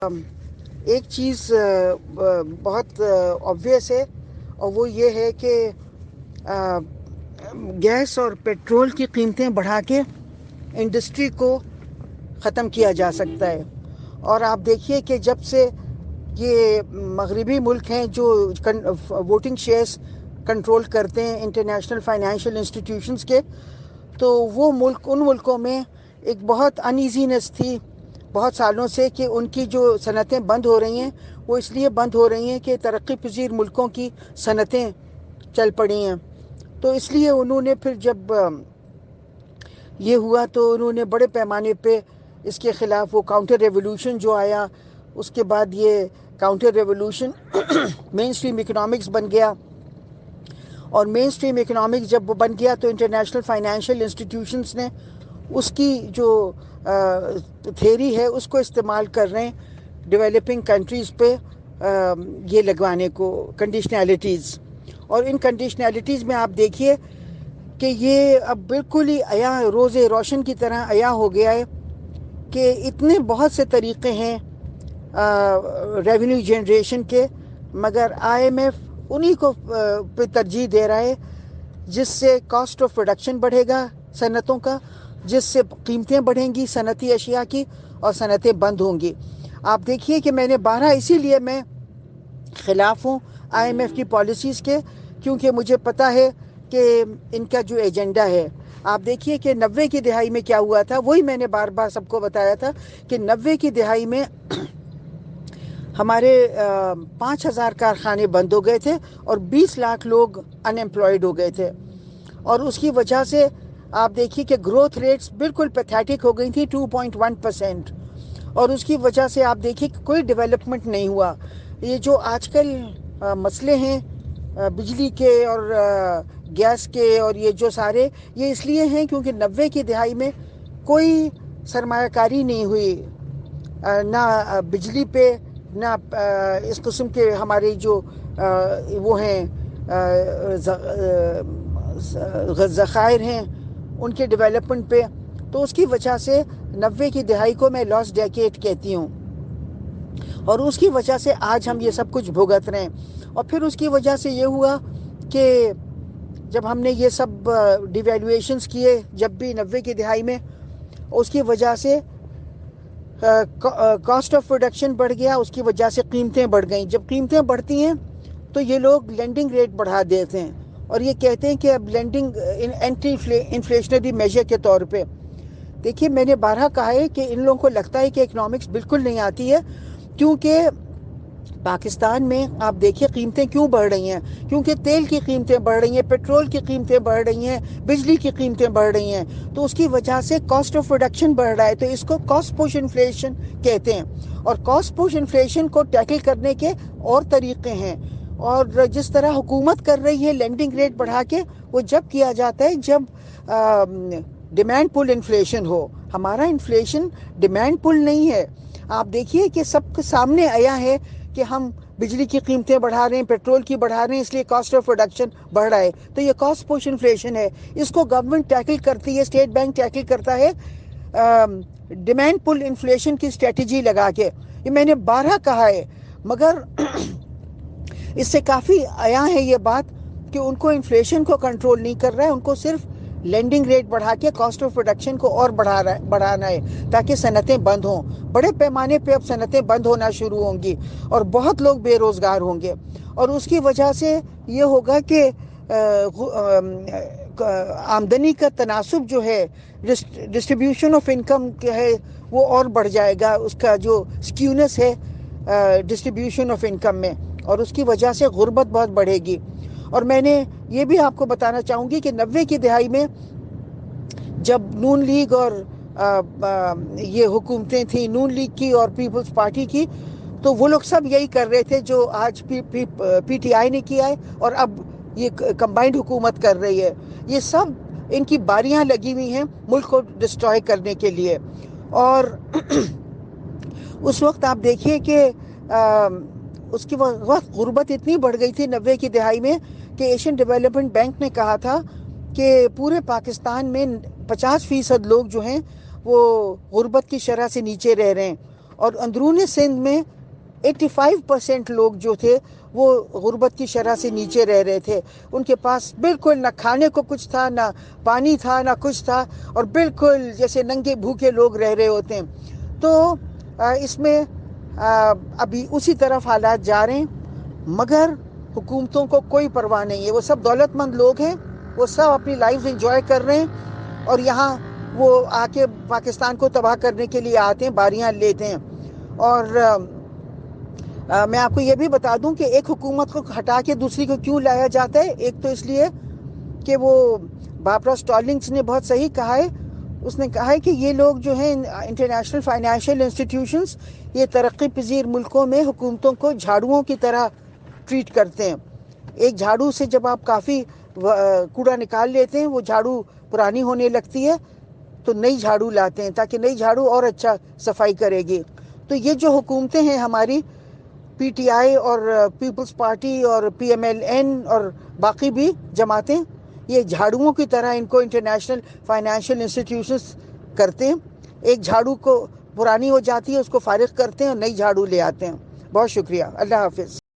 ایک چیز بہت obvious ہے اور وہ یہ ہے کہ گیس اور پیٹرول کی قیمتیں بڑھا کے انڈسٹری کو ختم کیا جا سکتا ہے. اور آپ دیکھیے کہ جب سے یہ مغربی ملک ہیں جو ووٹنگ شیئرز کنٹرول کرتے ہیں انٹرنیشنل فائنینشیل انسٹیٹیوشنز کے، تو وہ ان ملکوں میں ایک بہت انیزینس تھی بہت سالوں سے کہ ان کی جو صنعتیں بند ہو رہی ہیں وہ اس لیے بند ہو رہی ہیں کہ ترقی پذیر ملکوں کی صنعتیں چل پڑی ہیں. تو اس لیے انہوں نے پھر جب یہ ہوا تو انہوں نے بڑے پیمانے پہ اس کے خلاف وہ کاؤنٹر ریولوشن جو آیا، اس کے بعد یہ کاؤنٹر ریولوشن مین اسٹریم اکنامکس بن گیا. اور مین اسٹریم اکنامکس جب وہ بن گیا تو انٹرنیشنل فائنینشیل انسٹیٹیوشنز نے اس کی جو تھیری ہے اس کو استعمال کر رہے ہیں ڈیولپنگ کنٹریز پہ یہ لگوانے کو کنڈیشنالٹیز. اور ان کنڈیشنالٹیز میں آپ دیکھیے کہ یہ اب بالکل ہی روز روشن کی طرح عیاں ہو گیا ہے کہ اتنے بہت سے طریقے ہیں ریونیو جنریشن کے، مگر آئی ایم ایف انہی کو پہ ترجیح دے رہا ہے جس سے کاسٹ آف پروڈکشن بڑھے گا صنعتوں کا، جس سے قیمتیں بڑھیں گی صنعتی اشیاء کی اور صنعتیں بند ہوں گی. آپ دیکھیے کہ میں نے اسی لیے میں خلاف ہوں آئی ایم ایف کی پالیسیز کے، کیونکہ مجھے پتہ ہے کہ ان کا جو ایجنڈا ہے. آپ دیکھیے کہ 90 کی دہائی میں کیا ہوا تھا، وہی میں نے بار بار سب کو بتایا تھا کہ 90 کی دہائی میں ہمارے 5,000 کارخانے بند ہو گئے تھے اور 20 لاکھ لوگ ان ایمپلائڈ ہو گئے تھے. اور اس کی وجہ سے آپ دیکھیے کہ گروتھ ریٹس بالکل پیتھیٹک ہو گئی تھی 2.1%. اور اس کی وجہ سے آپ دیکھیے کہ کوئی ڈیولپمنٹ نہیں ہوا. یہ جو آج کل مسئلے ہیں بجلی کے اور گیس کے اور یہ جو سارے، یہ اس لیے ہیں کیونکہ 90 کی دہائی میں کوئی سرمایہ کاری نہیں ہوئی، نہ بجلی پہ نہ اس قسم کے ہمارے جو وہ ہیں ذخائر ہیں ان کے ڈیولپمنٹ پہ. تو اس کی وجہ سے 90 کی دہائی کو میں لاس ڈیکیڈ کہتی ہوں، اور اس کی وجہ سے آج ہم یہ سب کچھ بھگت رہے ہیں. اور پھر اس کی وجہ سے یہ ہوا کہ جب ہم نے یہ سب ڈیویلویشنز کیے جب بھی 90 کی دہائی میں، اس کی وجہ سے کاسٹ آف پروڈکشن بڑھ گیا، اس کی وجہ سے قیمتیں بڑھ گئیں. جب قیمتیں بڑھتی ہیں تو یہ لوگ لینڈنگ ریٹ بڑھا دیتے ہیں اور یہ کہتے ہیں کہ اب لینڈنگ اینٹی انفلیشنری میجر کے طور پہ. دیکھیے میں نے بارہا کہا ہے کہ ان لوگوں کو لگتا ہے کہ اکنامکس بالکل نہیں آتی ہے، کیونکہ پاکستان میں آپ دیکھیے قیمتیں کیوں بڑھ رہی ہیں، کیونکہ تیل کی قیمتیں بڑھ رہی ہیں، پیٹرول کی قیمتیں بڑھ رہی ہیں، بجلی کی قیمتیں بڑھ رہی ہیں. تو اس کی وجہ سے کاسٹ آف پروڈکشن بڑھ رہا ہے، تو اس کو کاسٹ پش انفلیشن کہتے ہیں. اور کاسٹ پش انفلیشن کو ٹیکل کرنے کے اور طریقے ہیں، اور جس طرح حکومت کر رہی ہے لینڈنگ ریٹ بڑھا کے، وہ جب کیا جاتا ہے جب ڈیمانڈ پل انفلیشن ہو. ہمارا انفلیشن ڈیمانڈ پل نہیں ہے. آپ دیکھیے کہ سب کے سامنے آیا ہے کہ ہم بجلی کی قیمتیں بڑھا رہے ہیں، پیٹرول کی بڑھا رہے ہیں، اس لیے کاسٹ آف پروڈکشن بڑھ رہا ہے. تو یہ کاسٹ پش انفلیشن ہے. اس کو گورنمنٹ ٹیکل کرتی ہے، اسٹیٹ بینک ٹیکل کرتا ہے ڈیمانڈ پل انفلیشن کی اسٹریٹجی لگا کے. یہ میں نے بارہا کہا ہے، مگر اس سے کافی عیاں ہے یہ بات کہ ان کو انفلیشن کو کنٹرول نہیں کر رہا ہے، ان کو صرف لینڈنگ ریٹ بڑھا کے کاسٹ آف پروڈکشن کو اور بڑھانا ہے تاکہ صنعتیں بند ہوں. بڑے پیمانے پہ اب صنعتیں بند ہونا شروع ہوں گی اور بہت لوگ بے روزگار ہوں گے. اور اس کی وجہ سے یہ ہوگا کہ آمدنی کا تناسب جو ہے، ڈسٹریبیوشن آف انکم ہے، وہ اور بڑھ جائے گا. اس کا جو سکیونس ہے ڈسٹریبیوشن آف انکم میں، اور اس کی وجہ سے غربت بہت بڑھے گی. اور میں نے یہ بھی آپ کو بتانا چاہوں گی کہ 90 کی دہائی میں جب نون لیگ اور یہ حکومتیں تھیں نون لیگ کی اور پیپلز پارٹی کی، تو وہ لوگ سب یہی کر رہے تھے جو آج پی ٹی آئی نے کیا ہے اور اب یہ کمبائنڈ حکومت کر رہی ہے. یہ سب ان کی باریاں لگی ہوئی ہیں ملک کو ڈسٹروائے کرنے کے لیے. اور اس وقت آپ دیکھیے کہ اس کی وقت غربت اتنی بڑھ گئی تھی 90 کی دہائی میں کہ ایشین ڈیولپمنٹ بینک نے کہا تھا کہ پورے پاکستان میں 50% لوگ جو ہیں وہ غربت کی شرح سے نیچے رہ رہے ہیں. اور اندرون سندھ میں 85% لوگ جو تھے وہ غربت کی شرح سے نیچے رہ رہے تھے. ان کے پاس بالکل نہ کھانے کو کچھ تھا، نہ پانی تھا، نہ کچھ تھا، اور بالکل جیسے ننگے بھوکے لوگ رہ رہے ہوتے ہیں. تو اس میں ابھی اسی طرف حالات جا رہے ہیں، مگر حکومتوں کو کوئی پرواہ نہیں ہے. وہ سب دولت مند لوگ ہیں، وہ سب اپنی لائف انجوائے کر رہے ہیں، اور یہاں وہ آ کے پاکستان کو تباہ کرنے کے لیے آتے ہیں، باریاں لیتے ہیں. اور میں آپ کو یہ بھی بتا دوں کہ ایک حکومت کو ہٹا کے دوسری کو کیوں لایا جاتا ہے. ایک تو اس لیے کہ وہ باربرا اسٹالنگز نے بہت صحیح کہا ہے. اس نے کہا ہے کہ یہ لوگ جو ہیں انٹرنیشنل فائنینشیل انسٹیٹیوشنز، یہ ترقی پذیر ملکوں میں حکومتوں کو جھاڑوؤں کی طرح ٹریٹ کرتے ہیں. ایک جھاڑو سے جب آپ کافی کوڑا نکال لیتے ہیں، وہ جھاڑو پرانی ہونے لگتی ہے، تو نئی جھاڑو لاتے ہیں تاکہ نئی جھاڑو اور اچھا صفائی کرے گی. تو یہ جو حکومتیں ہیں ہماری پی ٹی آئی اور پیپلز پارٹی اور پی ایم ایل این اور باقی بھی جماعتیں، یہ جھاڑوؤں کی طرح ان کو انٹرنیشنل فائنینشیل انسٹیٹیوشنز کرتے ہیں. ایک جھاڑو کو پرانی ہو جاتی ہے، اس کو فارغ کرتے ہیں اور نئی جھاڑو لے آتے ہیں. بہت شکریہ. اللہ حافظ.